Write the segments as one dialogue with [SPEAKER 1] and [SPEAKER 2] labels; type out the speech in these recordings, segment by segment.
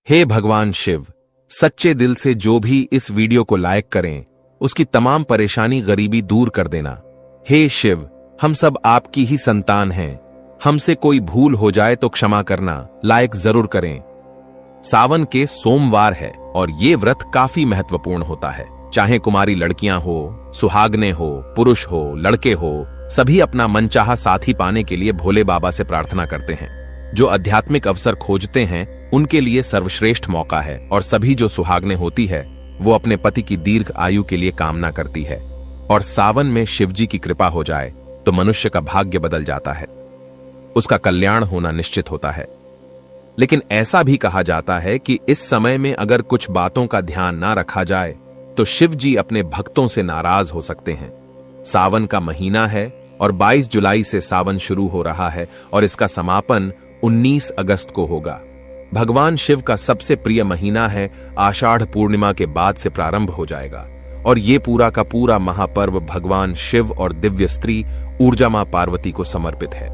[SPEAKER 1] हे भगवान शिव, सच्चे दिल से जो भी इस वीडियो को लाइक करें, उसकी तमाम परेशानी गरीबी दूर कर देना। हे शिव, हम सब आपकी ही संतान हैं, हमसे कोई भूल हो जाए तो क्षमा करना, लाइक जरूर करें। सावन के सोमवार है और ये व्रत काफी महत्वपूर्ण होता है। चाहे कुमारी लड़कियां हो, सुहागने हो, पुरुष हो, लड़के हो, सभी अपना मनचाहा साथी पाने के लिए भोले बाबा से प्रार्थना करते हैं। जो आध्यात्मिक अवसर खोजते हैं उनके लिए सर्वश्रेष्ठ मौका है और सभी जो सुहागने होती है वो अपने पति की दीर्घ आयु के लिए कामना करती है। और सावन में शिवजी की कृपा हो जाए तो मनुष्य का भाग्य बदल जाता है, उसका कल्याण होना निश्चित होता है। लेकिन ऐसा भी कहा जाता है कि इस समय में अगर कुछ बातों का ध्यान ना रखा जाए तो शिव जी अपने भक्तों से नाराज हो सकते हैं। सावन का महीना है और 22 जुलाई से सावन शुरू हो रहा है और इसका समापन 19 अगस्त को होगा। भगवान शिव का सबसे प्रिय महीना है, आषाढ़ पूर्णिमा के बाद से प्रारंभ हो जाएगा और ये पूरा का पूरा महापर्व भगवान शिव और दिव्य स्त्री ऊर्जा मां पार्वती को समर्पित है।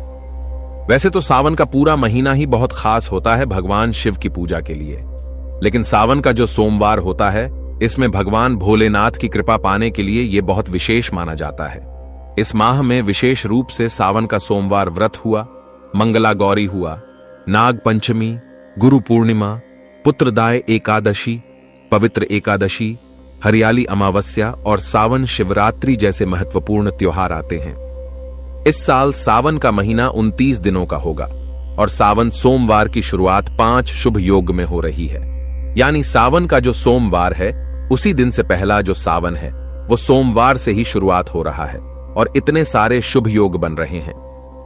[SPEAKER 1] वैसे तो सावन का पूरा महीना ही बहुत खास होता है भगवान शिव की पूजा के लिए, लेकिन सावन का जो सोमवार होता है इसमें भगवान भोलेनाथ की कृपा पाने के लिए यह बहुत विशेष माना जाता है। इस माह में विशेष रूप से सावन का सोमवार व्रत हुआ, मंगला गौरी हुआ, नाग पंचमी, गुरु पूर्णिमा, पुत्रदाय एकादशी, पवित्र एकादशी, हरियाली अमावस्या और सावन शिवरात्रि जैसे महत्वपूर्ण त्योहार आते हैं। इस साल सावन का महीना 29 दिनों का होगा और सावन सोमवार की शुरुआत 5 शुभ योग में हो रही है। यानी सावन का जो सोमवार है उसी दिन से पहला जो सावन है वो सोमवार से ही शुरुआत हो रहा है और इतने सारे शुभ योग बन रहे हैं।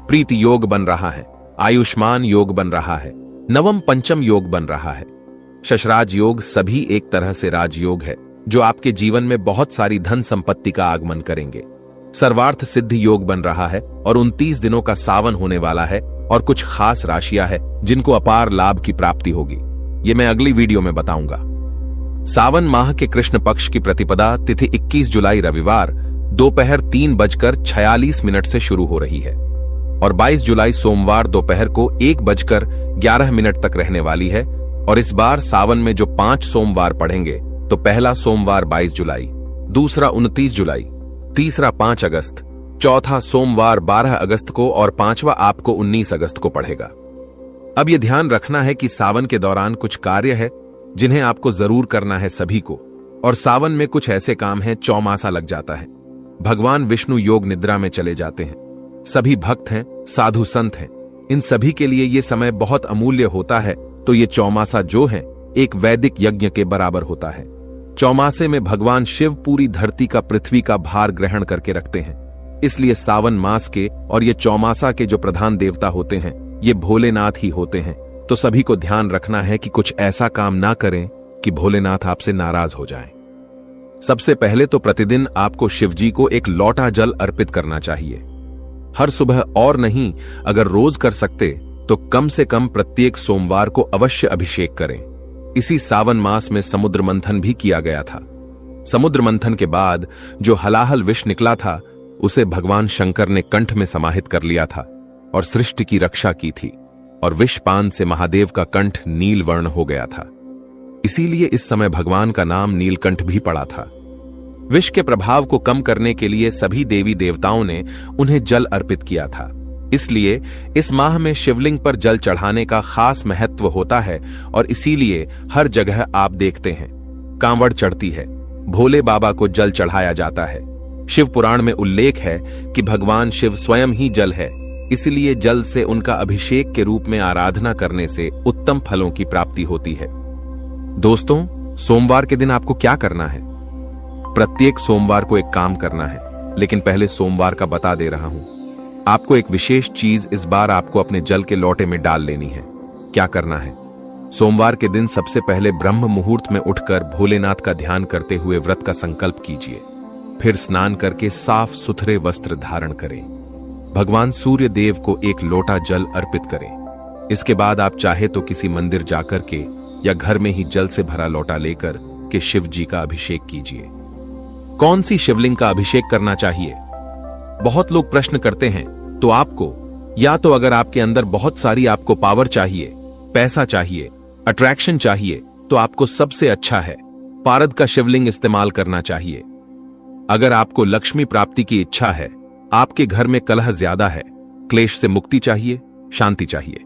[SPEAKER 1] प्रीति योग बन रहा है, आयुष्मान योग बन रहा है, नवम पंचम योग बन रहा है, शशराज योग सभी एक तरह से राजयोग है जो आपके जीवन में बहुत सारी धन संपत्ति का आगमन करेंगे। सर्वार्थ सिद्धि योग बन रहा है और 29 दिनों का सावन होने वाला है और कुछ खास राशियां हैं जिनको अपार लाभ की प्राप्ति होगी। ये मैं अगली वीडियो में बताऊंगा। सावन माह के कृष्ण पक्ष की प्रतिपदा तिथि 21 जुलाई रविवार दोपहर 3:46 से शुरू हो रही है और 22 जुलाई सोमवार दोपहर को 1:11 तक रहने वाली है। और इस बार सावन में जो 5 सोमवार पड़ेंगे तो पहला सोमवार 22 जुलाई, दूसरा 29 जुलाई, तीसरा 5 अगस्त, चौथा सोमवार 12 अगस्त को और पांचवा आपको 19 अगस्त को पड़ेगा। अब यह ध्यान रखना है कि सावन के दौरान कुछ कार्य है जिन्हें आपको जरूर करना है सभी को। और सावन में कुछ ऐसे काम हैं, चौमासा लग जाता है, भगवान विष्णु योग निद्रा में चले जाते हैं, सभी भक्त हैं, साधु संत हैं, इन सभी के लिए ये समय बहुत अमूल्य होता है। तो ये चौमासा जो है एक वैदिक यज्ञ के बराबर होता है। चौमासे में भगवान शिव पूरी धरती का, पृथ्वी का भार ग्रहण करके रखते हैं। इसलिए सावन मास के और ये चौमासा के जो प्रधान देवता होते हैं ये भोलेनाथ ही होते हैं। तो सभी को ध्यान रखना है कि कुछ ऐसा काम ना करें कि भोलेनाथ आपसे नाराज हो जाएं। सबसे पहले तो प्रतिदिन आपको शिवजी को एक लोटा जल अर्पित करना चाहिए। हर सुबह और नहीं, अगर रोज कर सकते तो कम से कम प्रत्येक सोमवार को अवश्य अभिषेक करें। इसी सावन मास में समुद्र मंथन भी किया गया था। समुद्र मंथन के बाद जो हलाहल विष निकला था उसे भगवान शंकर ने कंठ में समाहित कर लिया था और सृष्टि की रक्षा की थी और विषपान से महादेव का कंठ नील वर्ण हो गया था। इसीलिए इस समय भगवान का नाम नीलकंठ भी पड़ा था। विष के प्रभाव को कम करने के लिए सभी देवी देवताओं ने उन्हें जल अर्पित किया था। इसलिए इस माह में शिवलिंग पर जल चढ़ाने का खास महत्व होता है और इसीलिए हर जगह आप देखते हैं कांवड़ चढ़ती है, भोले बाबा को जल चढ़ाया जाता है। शिव पुराण में उल्लेख है कि भगवान शिव स्वयं ही जल है, इसलिए जल से उनका अभिषेक के रूप में आराधना करने से उत्तम फलों की प्राप्ति होती है। दोस्तों, सोमवार के दिन आपको क्या करना है? प्रत्येक सोमवार को एक काम करना है, लेकिन पहले सोमवार का बता दे रहा हूं। आपको एक विशेष चीज इस बार आपको अपने जल के लोटे में डाल लेनी है। क्या करना है? सोमवार के दिन सबसे पहले ब्रह्म मुहूर्त में उठकर भोलेनाथ का ध्यान करते हुए व्रत का संकल्प कीजिए। फिर स्नान करके साफ सुथरे वस्त्र धारण करें। भगवान सूर्य देव को एक लोटा जल अर्पित करें। इसके बाद आप चाहे तो किसी मंदिर जाकर के या घर में ही जल से भरा लोटा लेकर के शिव जी का अभिषेक कीजिए। कौन सी शिवलिंग का अभिषेक करना चाहिए? बहुत लोग प्रश्न करते हैं। तो आपको या तो अगर आपके अंदर बहुत सारी आपको पावर चाहिए, पैसा चाहिए, अट्रैक्शन चाहिए तो आपको सबसे अच्छा है पारद का शिवलिंग इस्तेमाल करना चाहिए। अगर आपको लक्ष्मी प्राप्ति की इच्छा है, आपके घर में कलह ज्यादा है, क्लेश से मुक्ति चाहिए, शांति चाहिए,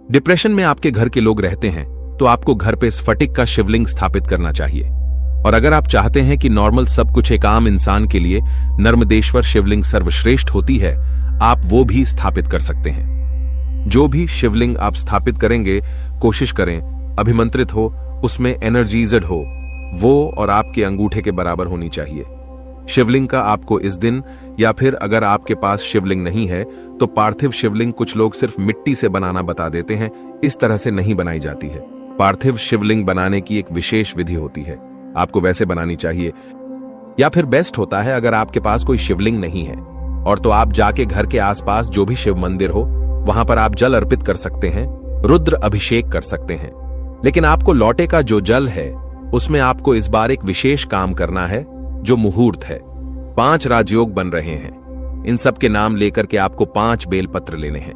[SPEAKER 1] डिप्रेशन में आपके घर के लोग रहते हैं, तो आपको घर पे स्फटिक का शिवलिंग स्थापित करना चाहिए। और अगर आप चाहते हैं कि नॉर्मल सब कुछ एक आम इंसान के लिए नर्मदेश्वर शिवलिंग सर्वश्रेष्ठ होती है, आप वो भी स्थापित कर सकते हैं। जो भी शिवलिंग आप स्थापित करेंगे, कोशिश करें अभिमंत्रित हो, उसमें एनर्जीज्ड हो, वो और आपके अंगूठे के बराबर होनी चाहिए। शिवलिंग का आपको इस दिन, या फिर अगर आपके पास शिवलिंग नहीं है तो पार्थिव शिवलिंग कुछ लोग सिर्फ मिट्टी से बनाना बता देते हैं, इस तरह से नहीं बनाई जाती है। पार्थिव शिवलिंग बनाने की एक विशेष विधि होती है, आपको वैसे बनानी चाहिए। या फिर बेस्ट होता है अगर आपके पास कोई शिवलिंग नहीं है और तो आप जाके घर के आसपास जो भी शिव मंदिर हो वहां पर आप जल अर्पित कर सकते हैं, रुद्र अभिषेक कर सकते हैं। लेकिन आपको लौटे का जो जल है उसमें आपको इस बार एक विशेष काम करना है, जो मुहूर्त है। 5 राजयोग बन रहे हैं, इन सब के नाम लेकर के आपको 5 बेलपत्र लेने हैं।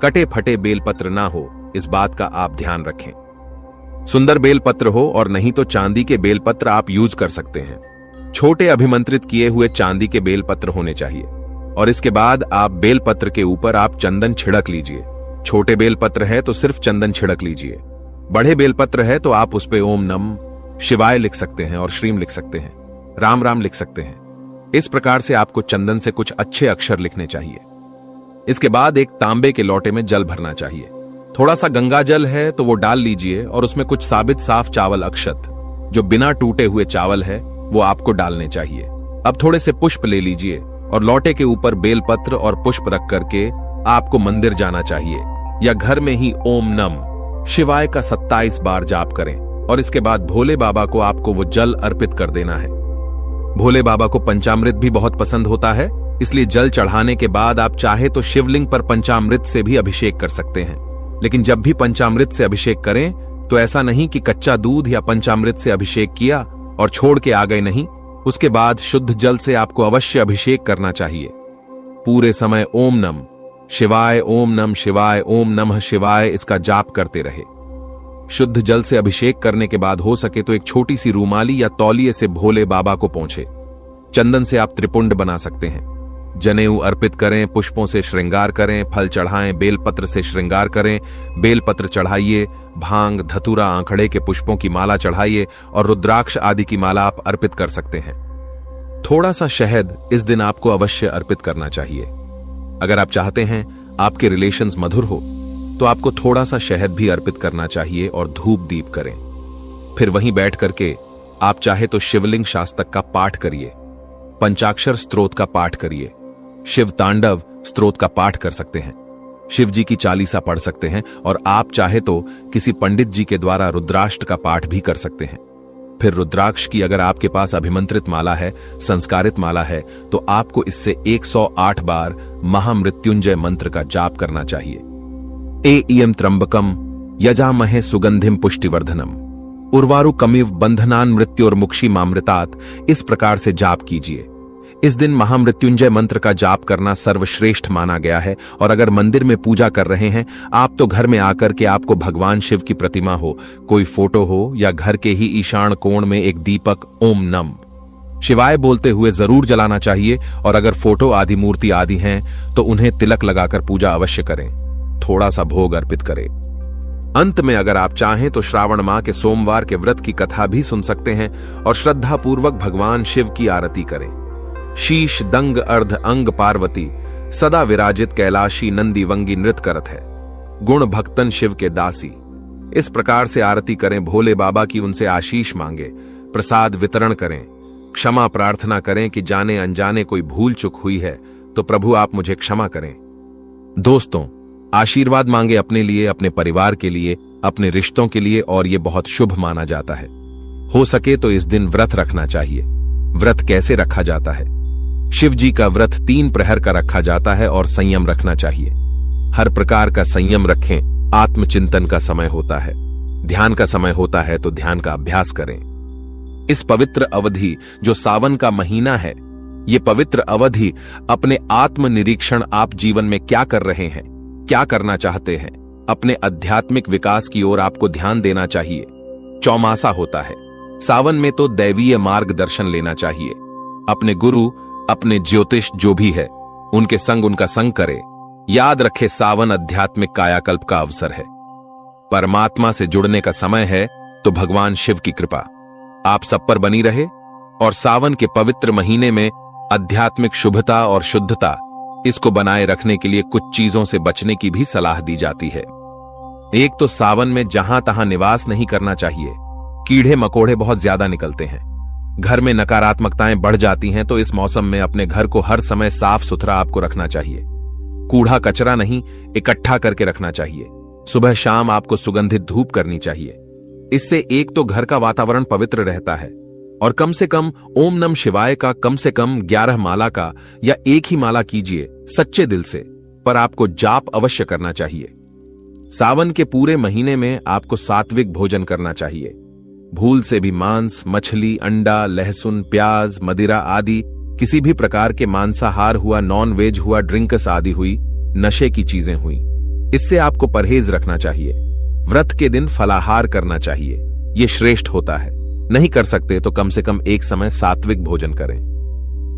[SPEAKER 1] कटे फटे बेलपत्र ना हो, इस बात का आप ध्यान रखें। सुंदर बेलपत्र हो और नहीं तो चांदी के बेलपत्र आप यूज कर सकते हैं। छोटे अभिमंत्रित किए हुए चांदी के बेलपत्र होने चाहिए। और इसके बाद आप बेलपत्र के ऊपर आप चंदन छिड़क लीजिए। छोटे बेलपत्र है तो सिर्फ चंदन छिड़क लीजिए। बड़े बेलपत्र है तो आप उस पे ओम नम शिवाय लिख सकते हैं और श्रीम लिख सकते हैं, राम राम लिख सकते हैं। इस प्रकार से आपको चंदन से कुछ अच्छे अक्षर लिखने चाहिए। इसके बाद एक तांबे के लोटे में जल भरना चाहिए। थोड़ा सा गंगा जल है तो वो डाल लीजिए और उसमें कुछ साबित साफ चावल अक्षत, जो बिना टूटे हुए चावल है, वो आपको डालने चाहिए। अब थोड़े से पुष्प ले लीजिए और लोटे के ऊपर बेलपत्र और पुष्प रख करके आपको मंदिर जाना चाहिए या घर में ही ओम नम शिवाय का 27 बार जाप करें और इसके बाद भोले बाबा को आपको वो जल अर्पित कर देना है। भोले बाबा को पंचामृत भी बहुत पसंद होता है, इसलिए जल चढ़ाने के बाद आप चाहे तो शिवलिंग पर पंचामृत से भी अभिषेक कर सकते हैं। लेकिन जब भी पंचामृत से अभिषेक करें तो ऐसा नहीं कि कच्चा दूध या पंचामृत से अभिषेक किया और छोड़ के आ गए, नहीं। उसके बाद शुद्ध जल से आपको अवश्य अभिषेक करना चाहिए। पूरे समय ओम नम शिवाय, ओम नम शिवाय, ओम नमः शिवाय इसका जाप करते रहे। शुद्ध जल से अभिषेक करने के बाद हो सके तो एक छोटी सी रूमाली या तौलिए से भोले बाबा को पोंछे। चंदन से आप त्रिपुंड बना सकते हैं। जनेऊ अर्पित करें, पुष्पों से श्रृंगार करें, फल चढ़ाएं, बेलपत्र से श्रृंगार करें, बेलपत्र चढ़ाइए, भांग, धतूरा, आंखड़े के पुष्पों की माला चढ़ाइए और रुद्राक्ष आदि की माला आप अर्पित कर सकते हैं। थोड़ा सा शहद इस दिन आपको अवश्य अर्पित करना चाहिए। अगर आप चाहते हैं आपके रिलेशंस मधुर हो तो आपको थोड़ा सा शहद भी अर्पित करना चाहिए और धूप दीप करें। फिर वहीं बैठ करके आप चाहे तो शिवलिंग शास्तक का पाठ करिए, पंचाक्षर स्तोत्र का पाठ करिए, शिव तांडव स्तोत्र का पाठ कर सकते हैं, शिव जी की चालीसा पढ़ सकते हैं और आप चाहे तो किसी पंडित जी के द्वारा रुद्राष्ट का पाठ भी कर सकते हैं। फिर रुद्राक्ष की अगर आपके पास अभिमंत्रित माला है, संस्कारित माला है, तो आपको इससे 108 बार महामृत्युंजय मंत्र का जाप करना चाहिए। इयं त्र्यंबकम यजामहे सुगंधिम पुष्टिवर्धनम उर्वारुकमिव बंधनान मृत्योर्मुक्षी मामृतात, इस प्रकार से जाप कीजिए। इस दिन महामृत्युंजय मंत्र का जाप करना सर्वश्रेष्ठ माना गया है। और अगर मंदिर में पूजा कर रहे हैं आप तो घर में आकर के आपको भगवान शिव की प्रतिमा हो, कोई फोटो हो या घर के ही ईशान कोण में एक दीपक ओम नम शिवाय बोलते हुए जरूर जलाना चाहिए। और अगर फोटो आदि मूर्ति आदि हैं तो उन्हें तिलक लगाकर पूजा अवश्य करें, थोड़ा सा भोग अर्पित करें। अंत में अगर आप चाहें तो श्रावण माह के सोमवार के व्रत की कथा भी सुन सकते हैं और श्रद्धा पूर्वक भगवान शिव की आरती करें। शीश दंग अर्ध अंग पार्वती सदा विराजित कैलाशी नंदी वंगी नृत्य करत है, गुण भक्तन शिव के दासी। इस प्रकार से आरती करें, भोले बाबा की उनसे आशीष मांगे, प्रसाद वितरण करें, क्षमा प्रार्थना करें कि जाने अनजाने कोई भूल चूक हुई है तो प्रभु आप मुझे क्षमा करें। दोस्तों, आशीर्वाद मांगे अपने लिए, अपने परिवार के लिए, अपने रिश्तों के लिए, और ये बहुत शुभ माना जाता है। हो सके तो इस दिन व्रत रखना चाहिए। व्रत कैसे रखा जाता है? शिव जी का व्रत 3 प्रहर का रखा जाता है और संयम रखना चाहिए। हर प्रकार का संयम रखें। आत्मचिंतन का समय होता है, ध्यान का समय होता है तो ध्यान का अभ्यास करें। इस पवित्र अवधि जो सावन का महीना है, ये पवित्र अवधि अपने आत्म निरीक्षण, आप जीवन में क्या कर रहे हैं, क्या करना चाहते हैं, अपने आध्यात्मिक विकास की ओर आपको ध्यान देना चाहिए। चौमासा होता है, सावन में तो दैवीय मार्गदर्शन लेना चाहिए। अपने गुरु, अपने ज्योतिष जो भी है, उनके संग उनका संग करे। याद रखे, सावन आध्यात्मिक कायाकल्प का अवसर है। परमात्मा से जुड़ने का समय है, तो भगवान शिव की कृपा आप सब पर बनी रहे। और सावन के पवित्र महीने में आध्यात्मिक शुभता और शुद्धता, इसको बनाए रखने के लिए कुछ चीजों से बचने की भी सलाह दी जाती है। एक तो सावन में जहां तहां निवास नहीं करना चाहिए। कीड़े मकोड़े बहुत ज्यादा निकलते हैं, घर में नकारात्मकताएं बढ़ जाती हैं, तो इस मौसम में अपने घर को हर समय साफ सुथरा आपको रखना चाहिए। कूड़ा कचरा नहीं, इकट्ठा करके रखना चाहिए। सुबह शाम आपको सुगंधित धूप करनी चाहिए। इससे एक तो घर का वातावरण पवित्र रहता है, और कम से कम ओम नम शिवाय का कम से कम 11 माला का या एक ही माला कीजिए सच्चे दिल से, पर आपको जाप अवश्य करना चाहिए। सावन के पूरे महीने में आपको सात्विक भोजन करना चाहिए। भूल से भी मांस, मछली, अंडा, लहसुन, प्याज, मदिरा आदि किसी भी प्रकार के मांसाहार हुआ, नॉन वेज हुआ, ड्रिंक्स आदि हुई, नशे की चीजें हुई, इससे आपको परहेज रखना चाहिए। व्रत के दिन फलाहार करना चाहिए, यह श्रेष्ठ होता है। नहीं कर सकते तो कम से कम एक समय सात्विक भोजन करें।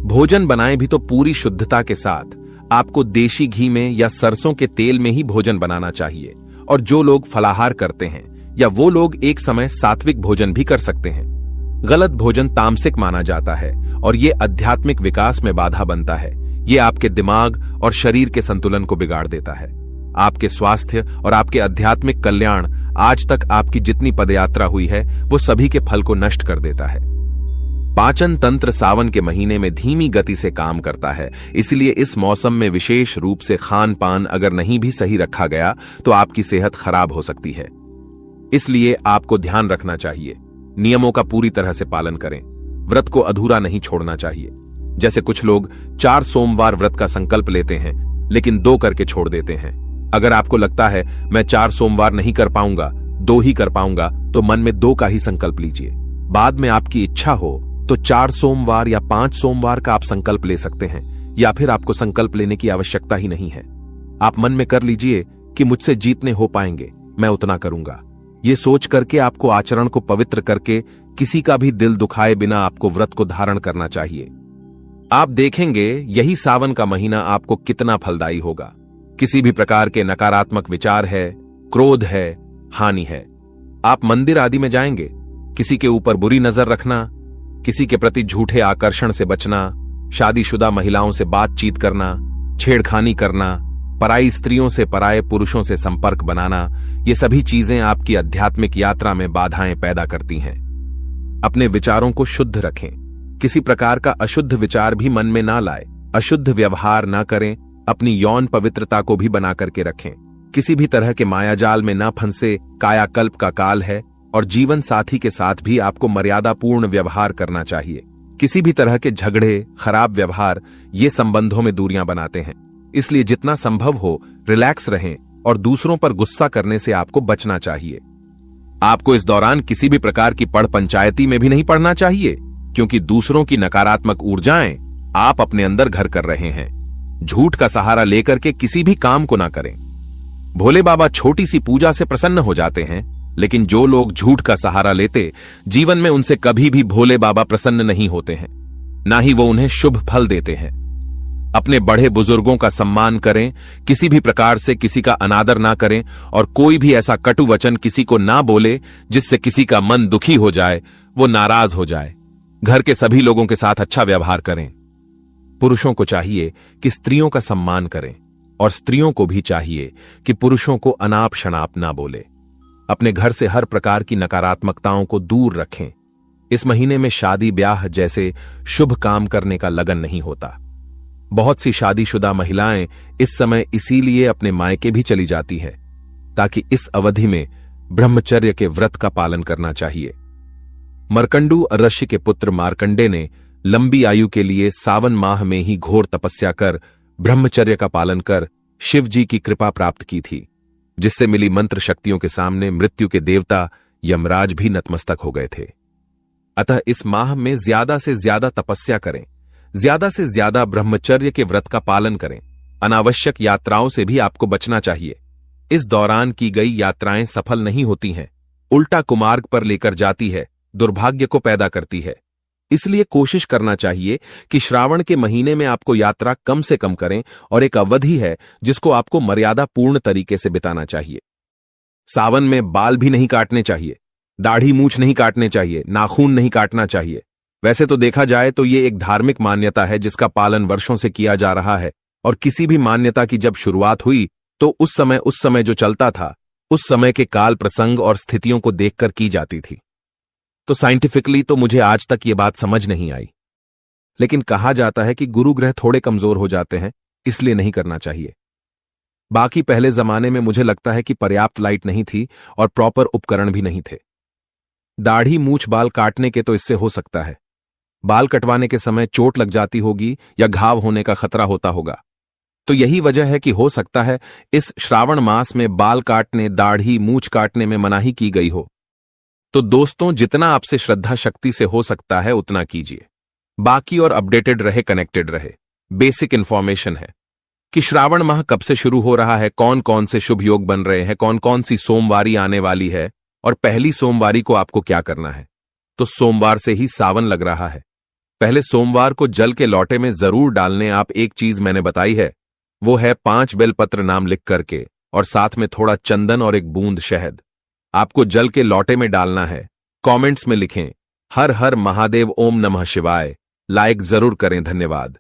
[SPEAKER 1] भोजन बनाएं भी तो पूरी शुद्धता के साथ। आपको देशी घी में या सरसों के तेल में ही भोजन बनाना चाहिए। और जो लोग फलाहार करते हैं या वो लोग एक समय सात्विक भोजन भी कर सकते हैं। गलत भोजन तामसिक माना जाता है और ये आध्यात्मिक विकास में बाधा बनता है। ये आपके दिमाग और शरीर के संतुलन को बिगाड़ देता है। आपके स्वास्थ्य और आपके आध्यात्मिक कल्याण, आज तक आपकी जितनी पदयात्रा हुई है, वो सभी के फल को नष्ट कर देता है। पाचन तंत्र सावन के महीने में धीमी गति से काम करता है, इसलिए इस मौसम में विशेष रूप से खान पान अगर नहीं भी सही रखा गया तो आपकी सेहत खराब हो सकती है। इसलिए आपको ध्यान रखना चाहिए, नियमों का पूरी तरह से पालन करें। व्रत को अधूरा नहीं छोड़ना चाहिए। जैसे कुछ लोग 4 सोमवार व्रत का संकल्प लेते हैं लेकिन 2 करके छोड़ देते हैं। अगर आपको लगता है मैं 4 सोमवार नहीं कर पाऊंगा, 2 ही कर पाऊंगा, तो मन में 2 का ही संकल्प लीजिए। बाद में आपकी इच्छा हो तो 4 सोमवार या 5 सोमवार का आप संकल्प ले सकते हैं, या फिर आपको संकल्प लेने की आवश्यकता ही नहीं है। आप मन में कर लीजिए कि मुझसे जितने हो पाएंगे मैं उतना करूंगा। ये सोच करके आपको आचरण को पवित्र करके किसी का भी दिल दुखाए बिना आपको व्रत को धारण करना चाहिए। आप देखेंगे यही सावन का महीना आपको कितना फलदायी होगा। किसी भी प्रकार के नकारात्मक विचार है, क्रोध है, हानि है, आप मंदिर आदि में जाएंगे, किसी के ऊपर बुरी नजर रखना, किसी के प्रति झूठे आकर्षण से बचना, शादीशुदा महिलाओं से बातचीत करना, छेड़खानी करना, पराई स्त्रियों से पराये पुरुषों से संपर्क बनाना, ये सभी चीजें आपकी आध्यात्मिक यात्रा में बाधाएं पैदा करती हैं। अपने विचारों को शुद्ध रखें। किसी प्रकार का अशुद्ध विचार भी मन में ना लाए। अशुद्ध व्यवहार ना करें। अपनी यौन पवित्रता को भी बना करके रखें। किसी भी तरह के मायाजाल में ना फंसे। कायाकल्प का काल है और जीवन साथी के साथ भी आपको मर्यादापूर्ण व्यवहार करना चाहिए। किसी भी तरह के झगड़े, खराब व्यवहार, ये संबंधों में दूरियां बनाते हैं। इसलिए जितना संभव हो रिलैक्स रहें और दूसरों पर गुस्सा करने से आपको बचना चाहिए। आपको इस दौरान किसी भी प्रकार की पड़ पंचायती में भी नहीं पड़ना चाहिए, क्योंकि दूसरों की नकारात्मक ऊर्जाएं आप अपने अंदर घर कर रहे हैं। झूठ का सहारा लेकर के किसी भी काम को ना करें। भोले बाबा छोटी सी पूजा से प्रसन्न हो जाते हैं, लेकिन जो लोग झूठ का सहारा लेते, जीवन में उनसे कभी भी भोले बाबा प्रसन्न नहीं होते हैं, ना ही वो उन्हें शुभ फल देते हैं। अपने बड़े बुजुर्गों का सम्मान करें, किसी भी प्रकार से किसी का अनादर ना करें और कोई भी ऐसा कटु वचन किसी को ना बोले जिससे किसी का मन दुखी हो जाए, वो नाराज हो जाए। घर के सभी लोगों के साथ अच्छा व्यवहार करें। पुरुषों को चाहिए कि स्त्रियों का सम्मान करें और स्त्रियों को भी चाहिए कि पुरुषों को अनाप शनाप ना बोले। अपने घर से हर प्रकार की नकारात्मकताओं को दूर रखें। इस महीने में शादी ब्याह जैसे शुभ काम करने का लगन नहीं होता। बहुत सी शादीशुदा महिलाएं इस समय इसीलिए अपने मायके भी चली जाती है, ताकि इस अवधि में ब्रह्मचर्य के व्रत का पालन करना चाहिए। मर्कंडू ऋषि के पुत्र मार्कंडे ने लंबी आयु के लिए सावन माह में ही घोर तपस्या कर ब्रह्मचर्य का पालन कर शिव जी की कृपा प्राप्त की थी, जिससे मिली मंत्र शक्तियों के सामने मृत्यु के देवता यमराज भी नतमस्तक हो गए थे। अतः इस माह में ज्यादा से ज्यादा तपस्या करें, ज्यादा से ज्यादा ब्रह्मचर्य के व्रत का पालन करें। अनावश्यक यात्राओं से भी आपको बचना चाहिए। इस दौरान की गई यात्राएं सफल नहीं होती हैं, उल्टा कुमार्ग पर लेकर जाती है, दुर्भाग्य को पैदा करती है। इसलिए कोशिश करना चाहिए कि श्रावण के महीने में आपको यात्रा कम से कम करें और एक अवधि है जिसको आपको मर्यादा पूर्ण तरीके से बिताना चाहिए। सावन में बाल भी नहीं काटने चाहिए, दाढ़ी मूछ नहीं काटने चाहिए, नाखून नहीं काटना चाहिए। वैसे तो देखा जाए तो ये एक धार्मिक मान्यता है जिसका पालन वर्षों से किया जा रहा है, और किसी भी मान्यता की जब शुरुआत हुई तो उस समय जो चलता था उस समय के काल प्रसंग और स्थितियों को देखकर की जाती थी। तो साइंटिफिकली तो मुझे आज तक ये बात समझ नहीं आई, लेकिन कहा जाता है कि गुरु ग्रह थोड़े कमजोर हो जाते हैं, इसलिए नहीं करना चाहिए। बाकी पहले जमाने में मुझे लगता है कि पर्याप्त लाइट नहीं थी और प्रॉपर उपकरण भी नहीं थे। दाढ़ी मूछ बाल काटने के तो इससे हो सकता है, बाल कटवाने के समय चोट लग जाती होगी या घाव होने का खतरा होता होगा। तो यही वजह है कि हो सकता है इस श्रावण मास में बाल काटने, दाढ़ी मूछ काटने में मनाही की गई हो। तो दोस्तों, जितना आपसे श्रद्धा शक्ति से हो सकता है उतना कीजिए। बाकी और अपडेटेड रहे, कनेक्टेड रहे। बेसिक इंफॉर्मेशन है कि श्रावण माह कब से शुरू हो रहा है, कौन कौन से शुभ योग बन रहे हैं, कौन कौन सी सोमवारी आने वाली है, और पहली सोमवारी को आपको क्या करना है। तो सोमवार से ही सावन लग रहा है। पहले सोमवार को जल के लौटे में जरूर डालने आप एक चीज मैंने बताई है, वो है 5 बेलपत्र नाम लिख करके और साथ में थोड़ा चंदन और एक बूंद शहद आपको जल के लौटे में डालना है। कमेंट्स में लिखें हर हर महादेव, ओम नमः शिवाय। लाइक जरूर करें। धन्यवाद।